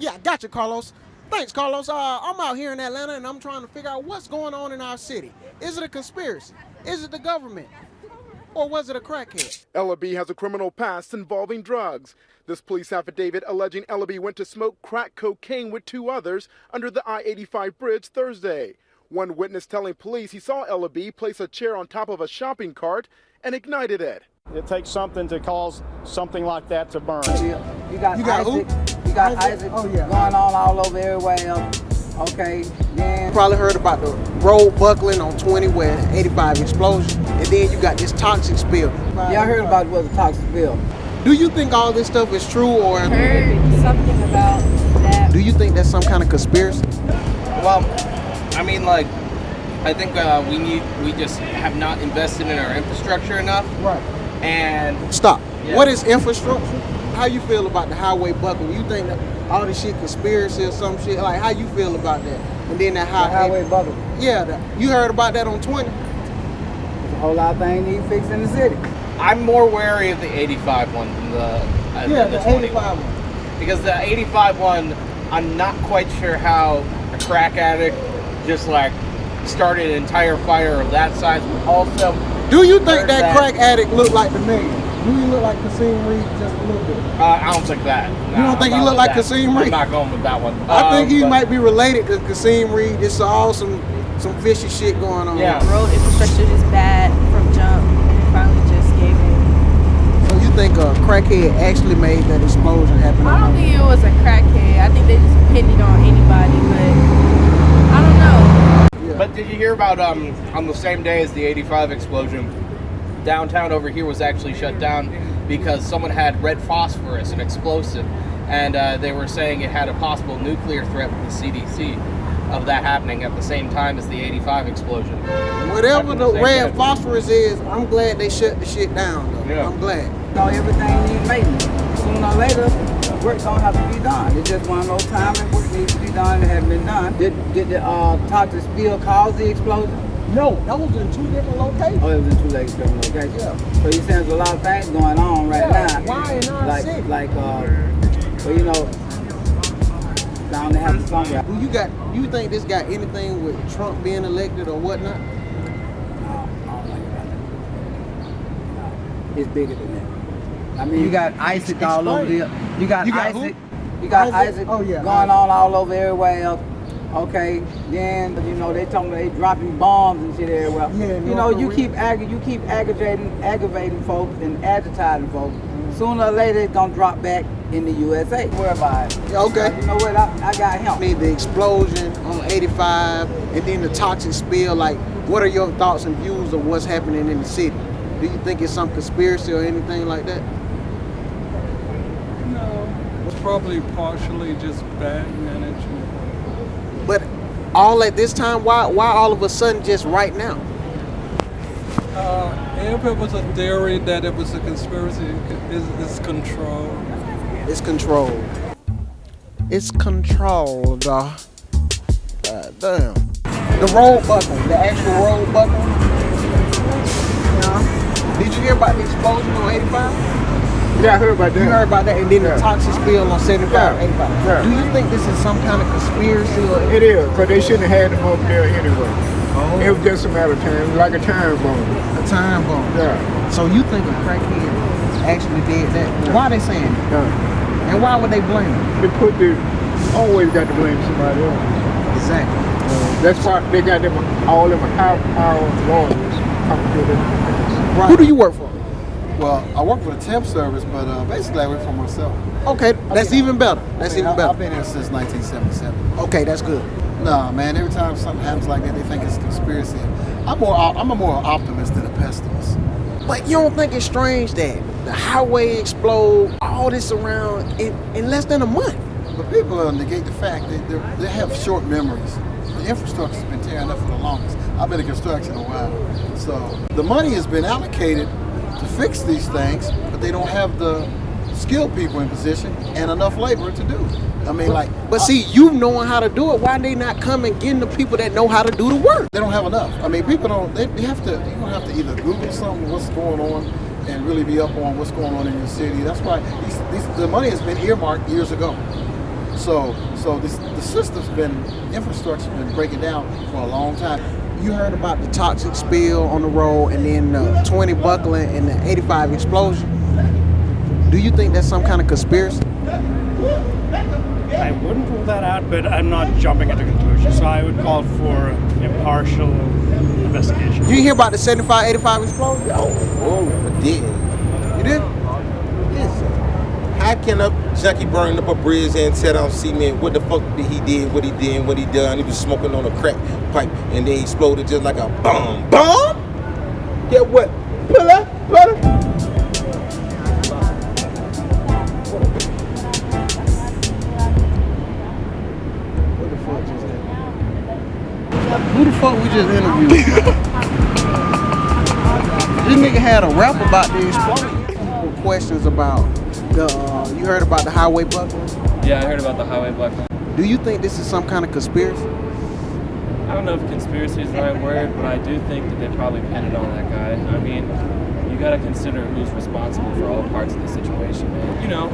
Yeah, gotcha, Karlous. Thanks, Karlous. I'm out here in Atlanta and I'm trying to figure out what's going on in our city. Is it a conspiracy? Is it the government? Or was it a crackhead? Ellaby has a criminal past involving drugs. This police affidavit alleging Ellaby went to smoke crack cocaine with two others under the I-85 bridge Thursday. One witness telling police he saw Ellaby place a chair on top of a shopping cart and ignited it. It takes something to cause something like that to burn. You got Isaac. You got Isaac going on all over everywhere. Okay, then Probably heard about the road buckling on 20 where 85 explosion, and then you got this toxic spill. yeah, I heard about it was a toxic spill. Do you think all this stuff is true, or Heard something about that. do you think that's some kind of conspiracy? Well, I mean, like, I think we just have not invested in our infrastructure enough. Right. And Stop. Yeah. What is infrastructure? How you feel about the highway buckle? You think that all this shit conspiracy or some shit? Like, how you feel about that? And then that The highway buckle. Yeah, you heard about that on 20? There's a whole lot of things need fixed in the city. I'm more wary of the 85 one than the 20 85 one. Because the 85 one, I'm not quite sure how a crack addict just like started an entire fire of that size. But also, Do you think that crack addict looked like the man? Do he look like Kasim Reed just a little bit? I don't think that. You don't think he look like Kasim Reed? I'm not going with that one. I think he but- might be related to Kasim Reed. It's all some fishy shit going on. Yeah. Road infrastructure is bad from jump, and it finally just gave in. So you think a crackhead actually made that explosion happen? I don't think it was a crackhead. I think they just pinned it on anybody, but I don't know. But did you hear about on the same day as the 85 explosion, downtown over here was actually shut down because someone had red phosphorus, an explosive, and they were saying it had a possible nuclear threat with the CDC of that happening at the same time as the 85 explosion. Whatever the Same red day. phosphorus is, I'm glad they shut the shit down. Though. Yeah. I'm glad. So everything needs maintenance. Sooner or later, work gonna have to be done. It's just one of those times that work needs to be done and hasn't been done. Did the toxic spill cause the explosion? No, that was in two different locations. Oh, it was in two different locations. Yeah. So you saying there's a lot of things going on right now. Why in our like, city? well, you know, down to have somewhere. You think this got anything with Trump being elected or whatnot? No, I don't think about that. No, it's bigger than that. I mean, you got Isaac all over there. You got Isaac. who? You got Isaac? Isaac Oh, yeah, going Isaac. on all over everywhere else. Okay, then you know they talking they dropping bombs and shit everywhere. Yeah, you know North you Korea. keep aggravating folks and agitating folks. Sooner or later it's gonna drop back in the USA. Don't worry about it. Yeah, okay. You know what? I got him. I mean, the explosion on 85 and then the toxic spill, like, what are your thoughts and views of what's happening in the city? Do you think it's some conspiracy or anything like that? No, it's probably partially just bad management. But all at this time, why all of a sudden just right now? If it was a theory that it was a conspiracy, it's control. It's controlled. It's controlled. Damn. The road buckle, the actual road buckle. Yeah. Did you hear about the explosion on 85? Yeah, I heard about that. You heard about that, and then the toxic spill on 75, Yeah. 85. Yeah. Do you think this is some kind of conspiracy? Or It is, because they shouldn't have had them over there anyway. Oh. It was just a matter of time. It was like a time bomb. a time bomb? Yeah. So you think a crackhead actually did that? Why are they saying it? Yeah. And why would they blame him? They always got to blame somebody else. Exactly. That's why they got them all them high-power lawyers coming to them. Who do you work for? Well, I work for the temp service, but basically I work for myself. Okay, that's even better. That's even I've better. been here since 1977. Okay, that's good. Nah, man, every time something happens like that, they think it's a conspiracy. I'm a more optimist than a pessimist. But you don't think it's strange that the highway explode, all this around in less than a month? But people negate the fact that they have short memories. The infrastructure's been tearing up for the longest. I've been in construction a while. So the money has been allocated to fix these things, but they don't have the skilled people in position and enough labor to do it. I mean, But see, you knowing how to do it, why they not coming getting the people that know how to do the work? they don't have enough. I mean, people don't. They have to. You have to either Google something, what's going on, and really be up on what's going on in your city. That's why the money has been earmarked years ago. So the system's infrastructure's been breaking down for a long time. You heard about the toxic spill on the road and then the 20 buckling and the 85 explosion. Do you think that's some kind of conspiracy? I wouldn't rule that out, but I'm not jumping at a conclusion. So I would call for impartial investigation. You hear about the 75, 85 explosion? Oh, I didn't. You did? Listen, how can a junkie burn up a bridge and set on cement? What the fuck did he did? What he did? What he done? He was smoking on a crack pipe and then he exploded just like a bomb. Bomb? Get what? Pull up. Who the fuck we just interviewed? This nigga had a rap about the explosion. Questions about you heard about the highway buckling? Yeah, I heard about the highway buckling. Do you think this is some kind of conspiracy? I don't know if conspiracy is the right word, but I do think that they probably pinned it on that guy. I mean, you gotta consider who's responsible for all parts of the situation, man. You know,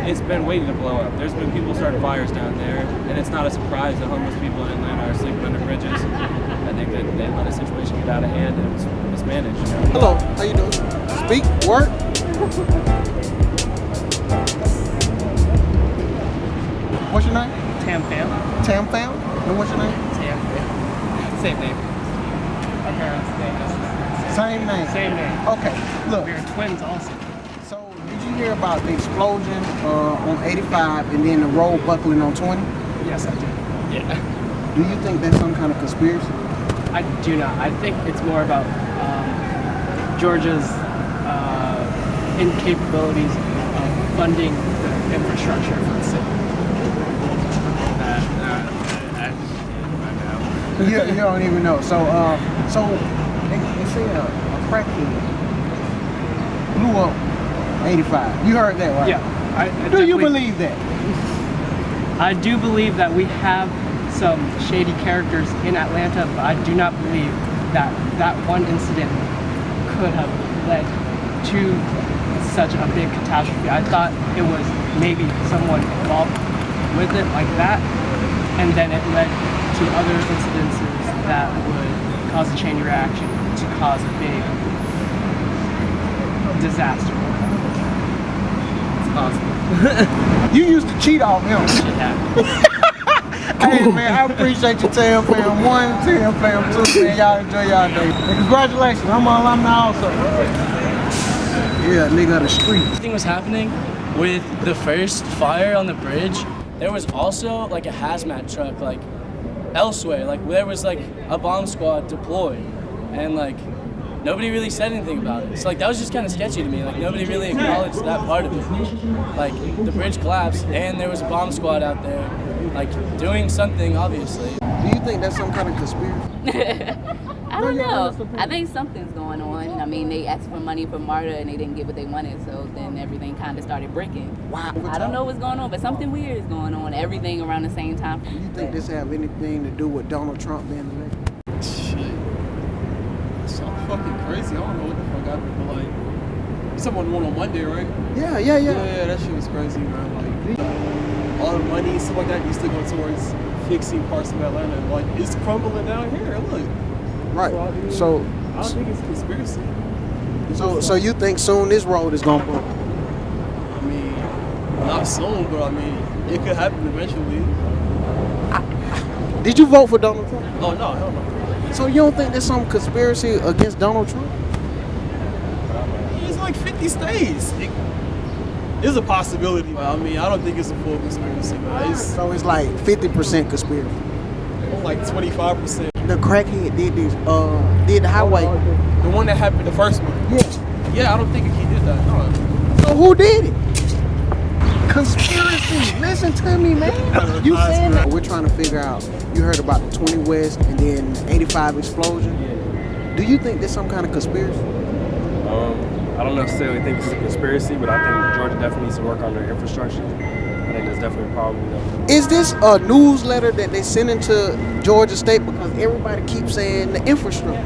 it's been waiting to blow up. There's been people starting fires down there, and it's not a surprise that homeless people in Atlanta are sleeping under bridges. I think that they let a situation get out of hand and it was mismanaged. You know? Hello, how you doing? Speak, work. What's your name? Tam Fam. Tam Fam? And what's your name? Tam Fam. Same name. Our parents' name. Same name. Same name. Okay, look. We're twins also. So, did you hear about the explosion on 85 and then the road buckling on 20? Yes, I did. Yeah. Do you think that's some kind of conspiracy? I do not. I think it's more about Georgia's incapabilities of funding the infrastructure for the city. You don't even know. So they say a crackhead blew up 85. You heard that, right? Yeah. Do you believe that? I do believe that we have some shady characters in Atlanta, but I do not believe that that one incident could have led to such a big catastrophe. I thought it was maybe someone involved with it like that, and then it led to other incidences that would cause a chain reaction to cause a big disaster. It's possible. You used to cheat off him. Shit happens. Hey man, I appreciate you, Tam Fam 1, Tam Fam 2, man. Y'all enjoy y'all day. And congratulations, I'm an alumni also. Yeah, nigga of the street. Everything was happening with the first fire on the bridge. There was also like a hazmat truck like elsewhere. Like there was like a bomb squad deployed, and like nobody really said anything about it. So like that was just kind of sketchy to me. Like nobody really acknowledged that part of it. Like the bridge collapsed and there was a bomb squad out there, like doing something obviously. Do you think that's some kind of conspiracy? I don't know. I think something's going on. I mean, they asked for money for MARTA and they didn't get what they wanted, so then everything kind of started breaking. Wow. I don't know what's going on, but something weird is going on. Everything around the same time. Do you think this have anything to do with Donald Trump being elected? Shit. It's so fucking crazy. I don't know what the fuck happened, but like, someone won on Monday, right? Yeah. Yeah, that shit was crazy, man. Like, all the money and stuff like that used to go towards fixing parts of Atlanta. Like, it's crumbling down here. Look. Right. So I don't think it's a conspiracy. So you think soon this road is gonna blow? I mean, not soon, but I mean, it could happen eventually. Did you vote for Donald Trump? Oh no, hell no. So you don't think there's some conspiracy against Donald Trump? It's like 50 states. It's a possibility. I mean, I don't think it's a full conspiracy, but it's so it's like 50% conspiracy. Like 25%. The crackhead did this, did the highway. The one that happened, the first one? Yeah. Yeah, I don't think he did that, no. So who did it? Conspiracy. Listen to me, man. You saying that? We're trying to figure out, you heard about the 20 West and then the 85 explosion. Yeah. Do you think there's some kind of conspiracy? I don't necessarily think it's a conspiracy, but I think Georgia definitely needs to work on their infrastructure. I think that's definitely a problem, you know. Is this a newsletter that they send into Georgia State because everybody keeps saying the infrastructure?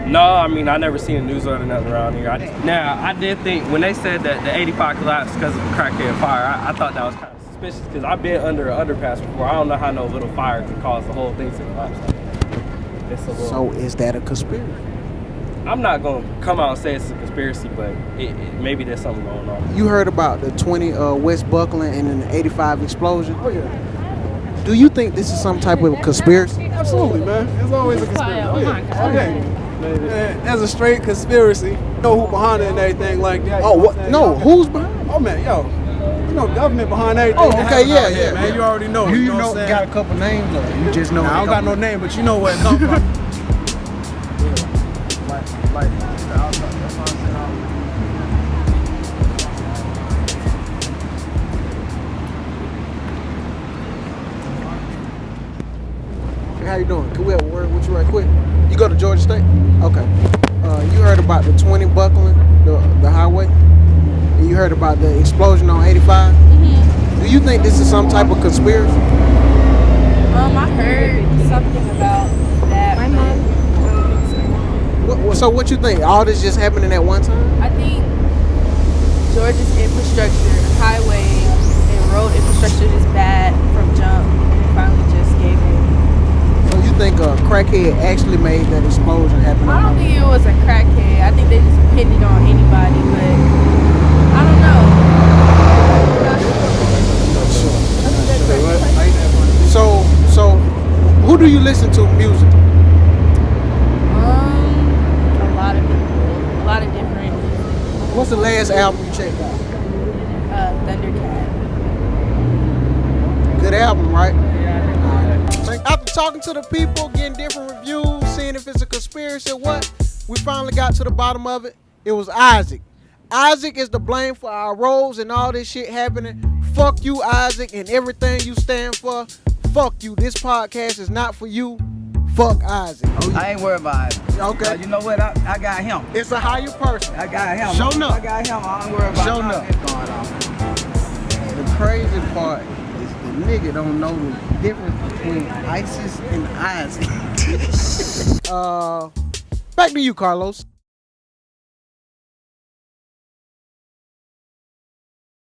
No, I mean, I never seen a newsletter nothing around here. Now, I did think, when they said that the 85 collapsed because of a crackhead fire, I thought that was kind of suspicious. suspicious because I've been under an underpass before. I don't know how no little fire can cause the whole thing to collapse. It's a little. So is that a conspiracy? I'm not gonna come out and say it's a conspiracy, but maybe there's something going on. You heard about the 20 West Buckland and then the 85 explosion? Oh yeah. Do you think this is some type of conspiracy? Absolutely, man. It's always a conspiracy. Oh yeah. Okay. As a straight conspiracy, you know who behind it and everything like that. Oh, what? No, who's behind? Oh man, yo, you know government behind everything. Oh, okay, yeah, yeah, man. You already know. You know know, what I'm got a couple names though. You just know. Nah, I don't got no name, but you know where it come from. How you doing? Can we have a word with you right quick? You go to Georgia State? Okay. You heard about the 20 Buckland, the highway? And you heard about the explosion on 85? Mm-hmm. Do you think this is some type of conspiracy? I heard something about that. My mom. So what you think? All this just happening at one time? I think Georgia's infrastructure, highway and road infrastructure is bad from jump. They finally just gave it. So you think a crackhead actually made that explosion happen? I don't think it was a crackhead. I think they just pinned it on anybody, but I don't know. So who do you listen to music? A lot of people, a lot of different. What's the last album you checked out? Thundercat. Good album, right? After talking to the people, getting different reviews, seeing if it's a conspiracy or what, we finally got to the bottom of it. It was Isaac. Isaac is to blame for our roads and all this shit happening. Fuck you, Isaac, and everything you stand for. Fuck you. This podcast is not for you. Fuck Isaac. Oh, yeah. I ain't worried about it. Okay. You know what? I got him. It's a higher person. I got him. Show enough. I got him. I ain't worried about nothing going on. The crazy part is the nigga don't know the difference between ISIS and Isaac. Back to you, Karlous.